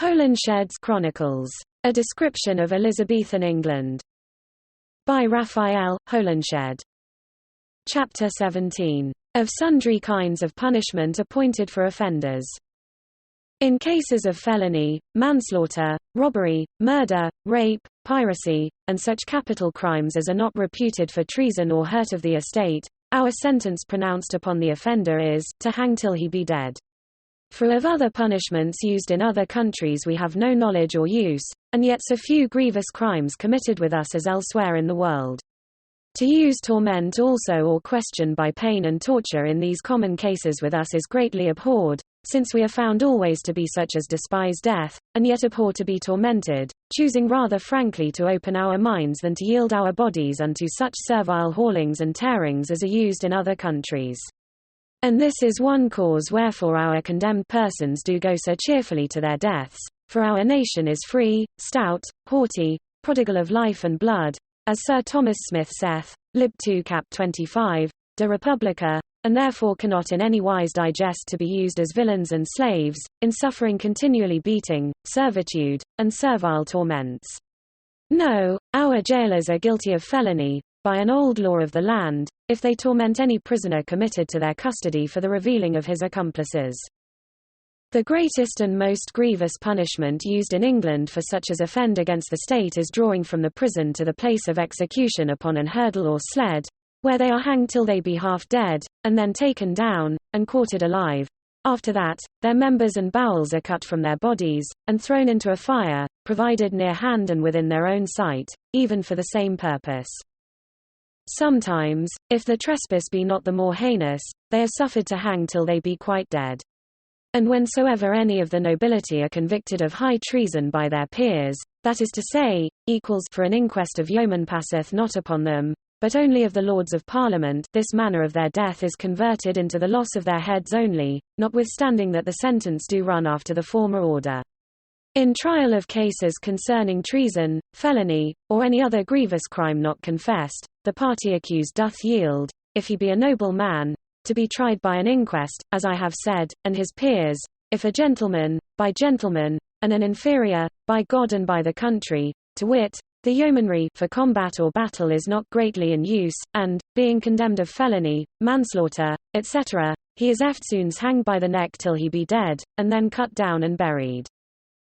Holinshed's Chronicles. A Description of Elizabethan England. By Raphael, Holinshed. Chapter 17. Of sundry kinds of punishment appointed for offenders. In cases of felony, manslaughter, robbery, murder, rape, piracy, and such capital crimes as are not reputed for treason or hurt of the estate, our sentence pronounced upon the offender is, to hang till he be dead. For of other punishments used in other countries we have no knowledge or use, and yet so few grievous crimes committed with us as elsewhere in the world. To use torment also or question by pain and torture in these common cases with us is greatly abhorred, since we are found always to be such as despise death, and yet abhor to be tormented, choosing rather frankly to open our minds than to yield our bodies unto such servile haulings and tearings as are used in other countries. And this is one cause wherefore our condemned persons do go so cheerfully to their deaths, for our nation is free, stout, haughty, prodigal of life and blood, as Sir Thomas Smith saith, Lib 2 Cap 25, De Republica, and therefore cannot in any wise digest to be used as villains and slaves, in suffering continually beating, servitude, and servile torments. No, our jailers are guilty of felony, by an old law of the land, if they torment any prisoner committed to their custody for the revealing of his accomplices. The greatest and most grievous punishment used in England for such as offend against the state is drawing from the prison to the place of execution upon an hurdle or sled, where they are hanged till they be half dead, and then taken down, and quartered alive. After that, their members and bowels are cut from their bodies, and thrown into a fire, provided near hand and within their own sight, even for the same purpose. Sometimes, if the trespass be not the more heinous, they are suffered to hang till they be quite dead. And whensoever any of the nobility are convicted of high treason by their peers, that is to say, equals, for an inquest of yeomen passeth not upon them, but only of the Lords of Parliament, this manner of their death is converted into the loss of their heads only, notwithstanding that the sentence do run after the former order. In trial of cases concerning treason, felony, or any other grievous crime not confessed, the party accused doth yield, if he be a noble man, to be tried by an inquest, as I have said, and his peers, if a gentleman, by gentlemen, and an inferior, by God and by the country, to wit, the yeomanry for combat or battle is not greatly in use, and, being condemned of felony, manslaughter, etc., he is eftsoons hanged by the neck till he be dead, and then cut down and buried.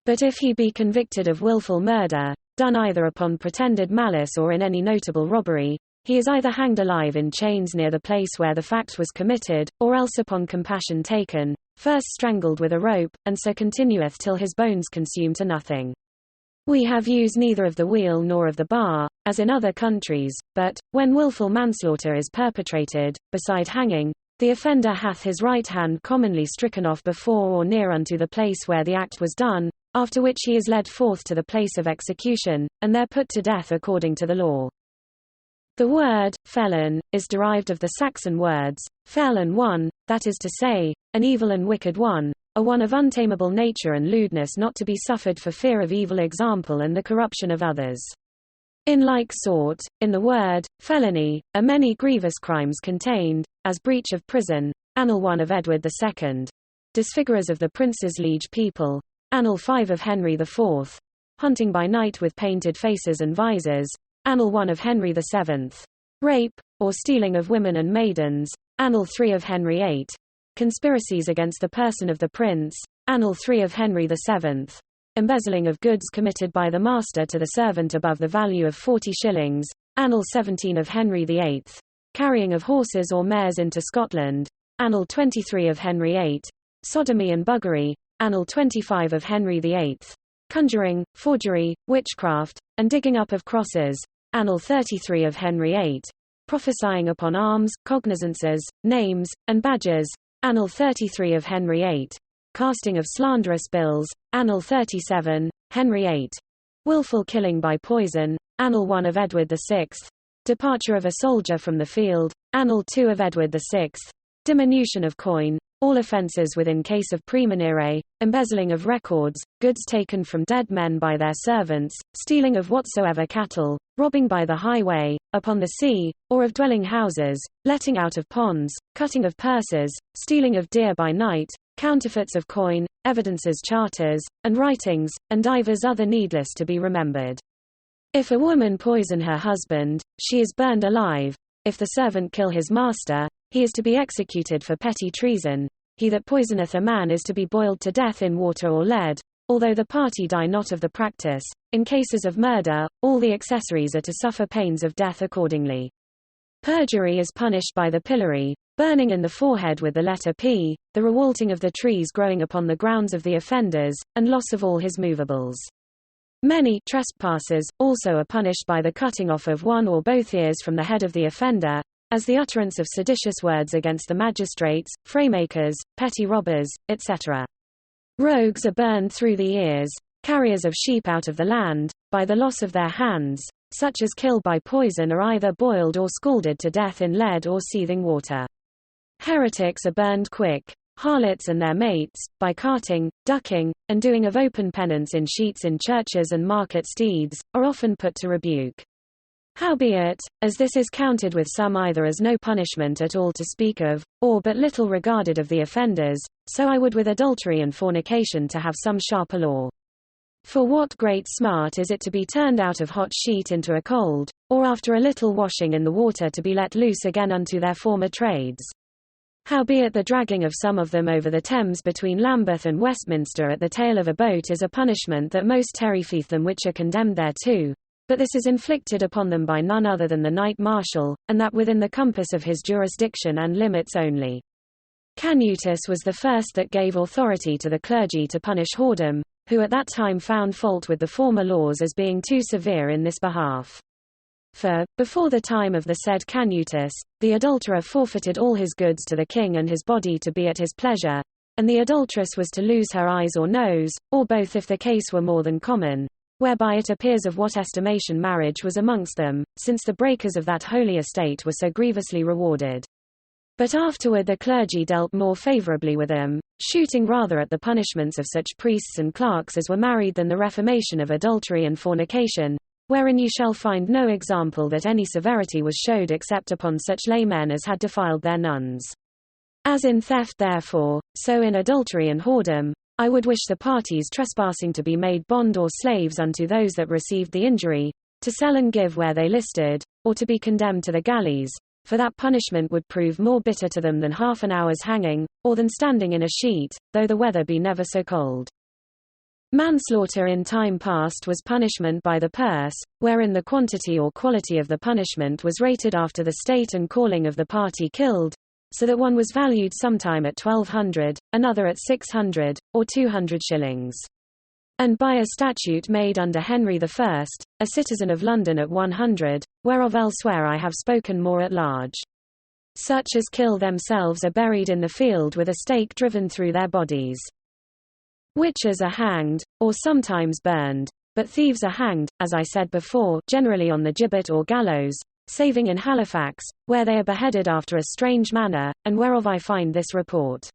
But if he be convicted of wilful murder, done either upon pretended malice or in any notable robbery, he is either hanged alive in chains near the place where the fact was committed, or else upon compassion taken, first strangled with a rope, and so continueth till his bones consume to nothing. We have used neither of the wheel nor of the bar, as in other countries, but, when wilful manslaughter is perpetrated, beside hanging, the offender hath his right hand commonly stricken off before or near unto the place where the act was done, after which he is led forth to the place of execution, and there put to death according to the law. The word, felon, is derived of the Saxon words, fel and one, that is to say, an evil and wicked one, a one of untamable nature and lewdness not to be suffered for fear of evil example and the corruption of others. In like sort, in the word, felony, are many grievous crimes contained, as breach of prison, Annal 1 of Edward II, disfigurers of the prince's liege people, Annal 5 of Henry IV, hunting by night with painted faces and visors, Annal 1 of Henry VII, rape, or stealing of women and maidens, Annal 3 of Henry VIII, conspiracies against the person of the prince, Annal 3 of Henry VII, embezzling of goods committed by the master to the servant above the value of 40 shillings, Annal 17 of Henry VIII, carrying of horses or mares into Scotland, Annal 23 of Henry VIII, sodomy and buggery, Annal 25 of Henry VIII, conjuring, forgery, witchcraft, and digging up of crosses, Annal 33 of Henry VIII, prophesying upon arms, cognizances, names, and badges, Annal 33 of Henry VIII, casting of slanderous bills, Annal 37, Henry VIII, wilful killing by poison, Annal 1 of Edward VI, departure of a soldier from the field, Annal 2 of Edward VI, diminution of coin, all offences within case of praemunire, embezzling of records, goods taken from dead men by their servants, stealing of whatsoever cattle, robbing by the highway, upon the sea, or of dwelling houses, letting out of ponds, cutting of purses, stealing of deer by night, counterfeits of coin, evidences charters, and writings, and divers other needless to be remembered. If a woman poison her husband, she is burned alive. If the servant kill his master, he is to be executed for petty treason. He that poisoneth a man is to be boiled to death in water or lead, although the party die not of the practice. In cases of murder, all the accessories are to suffer pains of death accordingly. Perjury is punished by the pillory, burning in the forehead with the letter P, the rewalting of the trees growing upon the grounds of the offenders, and loss of all his movables. Many trespassers also are punished by the cutting off of one or both ears from the head of the offender, as the utterance of seditious words against the magistrates, freemakers, petty robbers, etc. Rogues are burned through the ears, carriers of sheep out of the land, by the loss of their hands. Such as kill by poison are either boiled or scalded to death in lead or seething water. Heretics are burned quick. Harlots and their mates, by carting, ducking, and doing of open penance in sheets in churches and market steeds, are often put to rebuke. Howbeit, as this is counted with some either as no punishment at all to speak of, or but little regarded of the offenders, so I would with adultery and fornication to have some sharper law. For what great smart is it to be turned out of hot sheet into a cold, or after a little washing in the water to be let loose again unto their former trades? Howbeit the dragging of some of them over the Thames between Lambeth and Westminster at the tail of a boat is a punishment that most terrifieth them which are condemned thereto, but this is inflicted upon them by none other than the Knight Marshal, and that within the compass of his jurisdiction and limits only. Canutus was the first that gave authority to the clergy to punish whoredom, who at that time found fault with the former laws as being too severe in this behalf. For, before the time of the said Canutus, the adulterer forfeited all his goods to the king and his body to be at his pleasure, and the adulteress was to lose her eyes or nose, or both if the case were more than common, whereby it appears of what estimation marriage was amongst them, since the breakers of that holy estate were so grievously rewarded. But afterward the clergy dealt more favourably with them, shooting rather at the punishments of such priests and clerks as were married than the reformation of adultery and fornication, wherein you shall find no example that any severity was showed except upon such laymen as had defiled their nuns. As in theft therefore, so in adultery and whoredom, I would wish the parties trespassing to be made bond or slaves unto those that received the injury, to sell and give where they listed, or to be condemned to the galleys, for that punishment would prove more bitter to them than half an hour's hanging, or than standing in a sheet, though the weather be never so cold. Manslaughter in time past was punishment by the purse, wherein the quantity or quality of the punishment was rated after the state and calling of the party killed, so that one was valued sometime at 1200, another at 600, or 200 shillings. And by a statute made under Henry I, a citizen of London at 100, whereof elsewhere I have spoken more at large. Such as kill themselves are buried in the field with a stake driven through their bodies. Witches are hanged, or sometimes burned, but thieves are hanged, as I said before, generally on the gibbet or gallows, saving in Halifax, where they are beheaded after a strange manner, and whereof I find this report.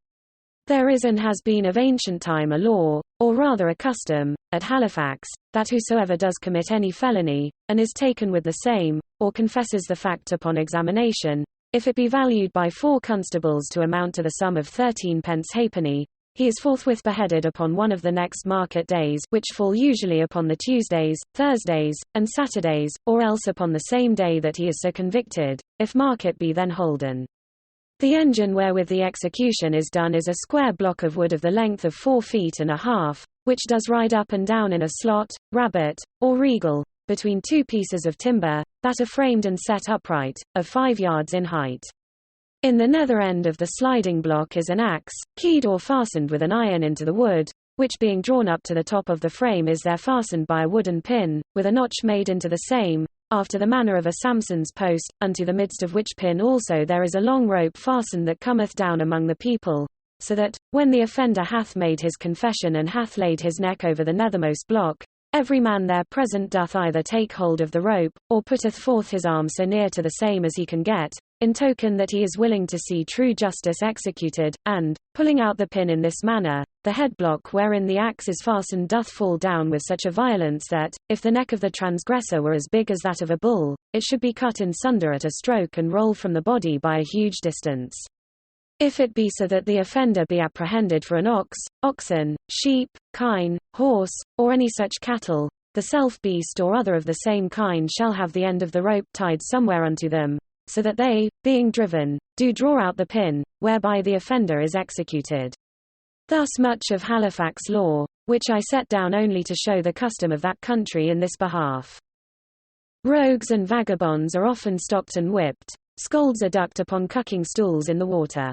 There is and has been of ancient time a law, or rather a custom, at Halifax, that whosoever does commit any felony, and is taken with the same, or confesses the fact upon examination, if it be valued by 4 constables to amount to the sum of 13 pence halfpenny, he is forthwith beheaded upon one of the next market days, which fall usually upon the Tuesdays, Thursdays, and Saturdays, or else upon the same day that he is so convicted, if market be then holden. The engine wherewith the execution is done is a square block of wood of the length of 4 feet and a half, which does ride up and down in a slot, rabbet, or regal, between 2 pieces of timber, that are framed and set upright, of 5 yards in height. In the nether end of the sliding block is an axe, keyed or fastened with an iron into the wood, which being drawn up to the top of the frame is there fastened by a wooden pin, with a notch made into the same, after the manner of a Samson's post, unto the midst of which pin also there is a long rope fastened that cometh down among the people, so that, when the offender hath made his confession and hath laid his neck over the nethermost block, Every man there present doth either take hold of the rope, or putteth forth his arm so near to the same as he can get, in token that he is willing to see true justice executed, and, pulling out the pin in this manner, the headblock wherein the axe is fastened doth fall down with such a violence that, if the neck of the transgressor were as big as that of a bull, it should be cut in sunder at a stroke and roll from the body by a huge distance. If it be so that the offender be apprehended for an ox, oxen, sheep, kine, horse, or any such cattle, the self-beast or other of the same kind shall have the end of the rope tied somewhere unto them, so that they, being driven, do draw out the pin, whereby the offender is executed. Thus much of Halifax law, which I set down only to show the custom of that country in this behalf. Rogues and vagabonds are often stopped and whipped. Scolds are ducked upon cucking stools in the water.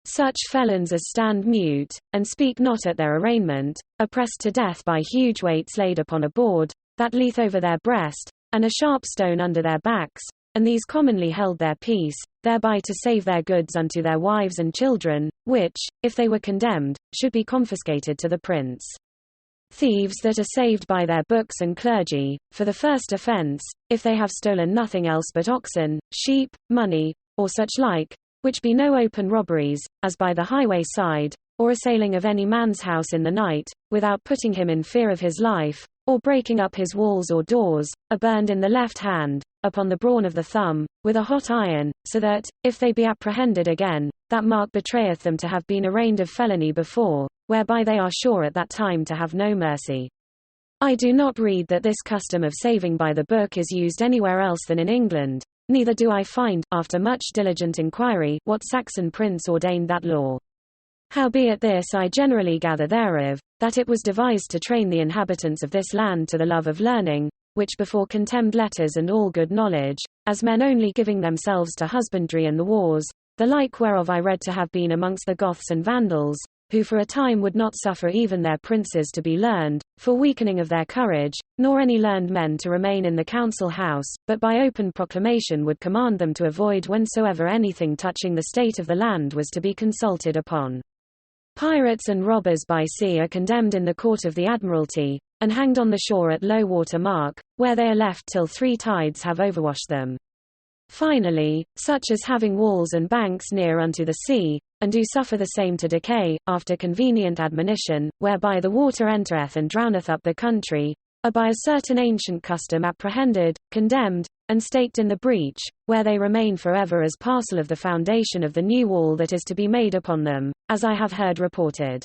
Such felons as stand mute, and speak not at their arraignment, are pressed to death by huge weights laid upon a board, that lieth over their breast, and a sharp stone under their backs, and these commonly held their peace, thereby to save their goods unto their wives and children, which, if they were condemned, should be confiscated to the prince. Thieves that are saved by their books and clergy, for the first offence, if they have stolen nothing else but oxen, sheep, money, or such like, which be no open robberies, as by the highway side, or assailing of any man's house in the night, without putting him in fear of his life, or breaking up his walls or doors, are burned in the left hand, upon the brawn of the thumb, with a hot iron, so that, if they be apprehended again, that mark betrayeth them to have been arraigned of felony before, whereby they are sure at that time to have no mercy. I do not read that this custom of saving by the book is used anywhere else than in England, neither do I find, after much diligent inquiry, what Saxon prince ordained that law. Howbeit this I generally gather thereof, that it was devised to train the inhabitants of this land to the love of learning, which before contemned letters and all good knowledge, as men only giving themselves to husbandry and the wars, the like whereof I read to have been amongst the Goths and Vandals, who for a time would not suffer even their princes to be learned, for weakening of their courage, nor any learned men to remain in the council house, but by open proclamation would command them to avoid whensoever anything touching the state of the land was to be consulted upon. Pirates and robbers by sea are condemned in the court of the Admiralty, and hanged on the shore at low water mark, where they are left till 3 tides have overwashed them. Finally, such as having walls and banks near unto the sea, and do suffer the same to decay, after convenient admonition, whereby the water entereth and drowneth up the country, are by a certain ancient custom apprehended, condemned, and staked in the breach, where they remain forever as parcel of the foundation of the new wall that is to be made upon them, as I have heard reported.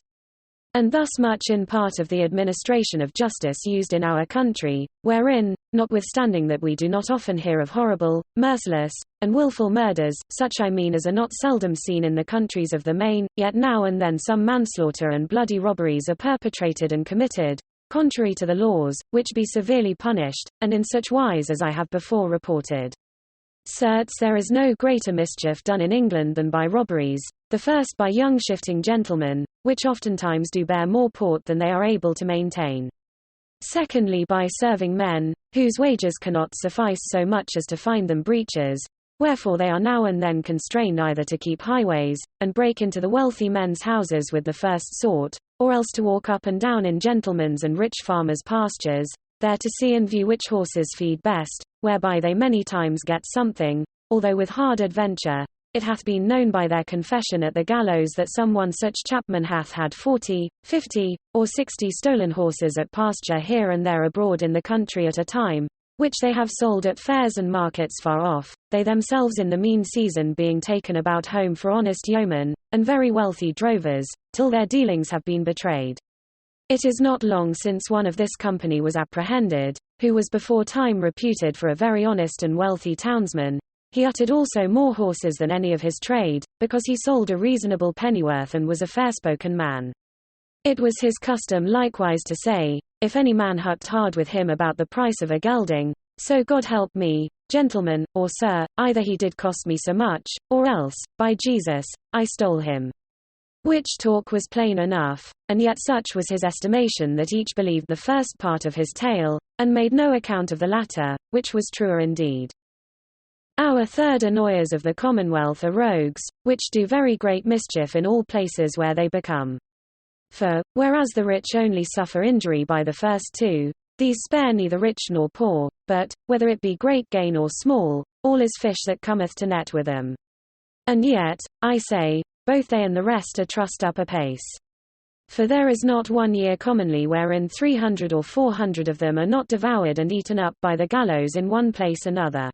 And thus much in part of the administration of justice used in our country, wherein, notwithstanding that we do not often hear of horrible, merciless, and wilful murders, such I mean as are not seldom seen in the countries of the main, yet now and then some manslaughter and bloody robberies are perpetrated and committed, contrary to the laws, which be severely punished, and in such wise as I have before reported. Certes there is no greater mischief done in England than by robberies, the first by young shifting gentlemen, which oftentimes do bear more port than they are able to maintain. Secondly by serving men, whose wages cannot suffice so much as to find them breaches, wherefore they are now and then constrained either to keep highways, and break into the wealthy men's houses with the first sort, or else to walk up and down in gentlemen's and rich farmers' pastures, there to see and view which horses feed best, whereby they many times get something, although with hard adventure. It hath been known by their confession at the gallows that some one such chapman hath had 40, 50, or 60 stolen horses at pasture here and there abroad in the country at a time, which they have sold at fairs and markets far off, they themselves in the mean season being taken about home for honest yeomen, and very wealthy drovers, till their dealings have been betrayed. It is not long since one of this company was apprehended, who was before time reputed for a very honest and wealthy townsman. He uttered also more horses than any of his trade, because he sold a reasonable pennyworth and was a fair-spoken man. It was his custom likewise to say, if any man hucked hard with him about the price of a gelding, so God help me, gentlemen, or sir, either he did cost me so much, or else, by Jesus, I stole him. Which talk was plain enough, and yet such was his estimation that each believed the first part of his tale, and made no account of the latter, which was truer indeed. Our third annoyers of the Commonwealth are rogues, which do very great mischief in all places where they become. For, whereas the rich only suffer injury by the first 2, These spare neither rich nor poor, but, whether it be great gain or small, all is fish that cometh to net with them. And yet, I say, both they and the rest are trussed up apace. For there is not 1 year commonly wherein 300 or 400 of them are not devoured and eaten up by the gallows in one place another.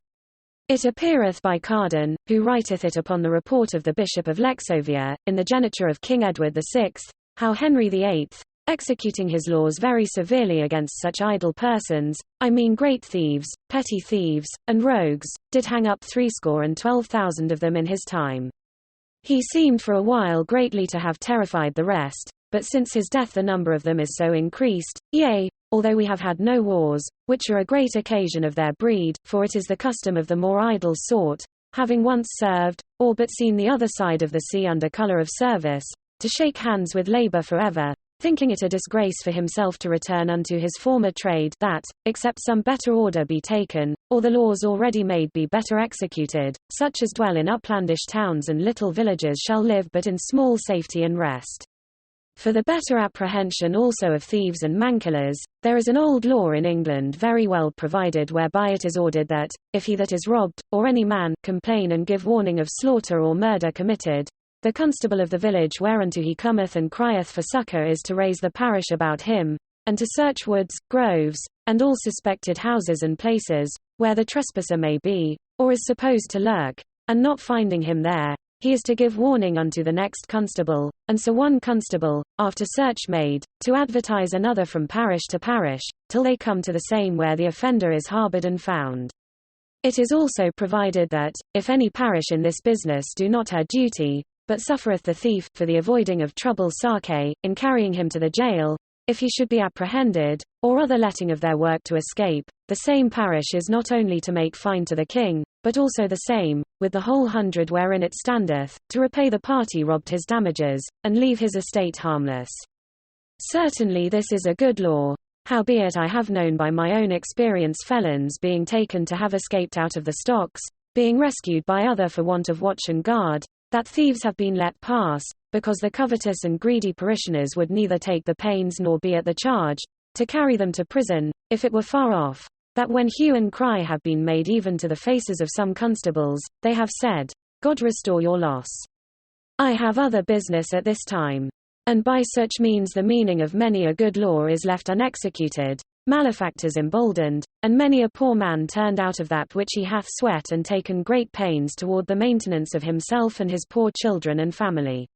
It appeareth by Cardan, who writeth it upon the report of the Bishop of Lexovia, in the geniture of King Edward VI, how Henry VIII, executing his laws very severely against such idle persons, I mean great thieves, petty thieves, and rogues, did hang up 12,000 of them in his time. He seemed for a while greatly to have terrified the rest, but since his death the number of them is so increased, yea, although we have had no wars, which are a great occasion of their breed, for it is the custom of the more idle sort, having once served, or but seen the other side of the sea under colour of service, to shake hands with labour forever, thinking it a disgrace for himself to return unto his former trade, that, except some better order be taken, or the laws already made be better executed, such as dwell in uplandish towns and little villages shall live but in small safety and rest. For the better apprehension also of thieves and mankillers, there is an old law in England very well provided whereby it is ordered that, if he that is robbed, or any man, complain and give warning of slaughter or murder committed, the constable of the village whereunto he cometh and crieth for succour is to raise the parish about him, and to search woods, groves, and all suspected houses and places, where the trespasser may be, or is supposed to lurk, and not finding him there, he is to give warning unto the next constable, and so one constable, after search made, to advertise another from parish to parish, till they come to the same where the offender is harboured and found. It is also provided that, if any parish in this business do not her duty, but suffereth the thief, for the avoiding of trouble sake, in carrying him to the jail, if he should be apprehended, or other letting of their work to escape, the same parish is not only to make fine to the king, but also the same, with the whole 100 wherein it standeth, to repay the party robbed his damages, and leave his estate harmless. Certainly this is a good law, howbeit I have known by my own experience felons being taken to have escaped out of the stocks, being rescued by other for want of watch and guard, that thieves have been let pass, because the covetous and greedy parishioners would neither take the pains nor be at the charge, to carry them to prison, if it were far off, that when hue and cry have been made even to the faces of some constables, they have said, God restore your loss. I have other business at this time. And by such means the meaning of many a good law is left unexecuted, malefactors emboldened, and many a poor man turned out of that which he hath sweat and taken great pains toward the maintenance of himself and his poor children and family.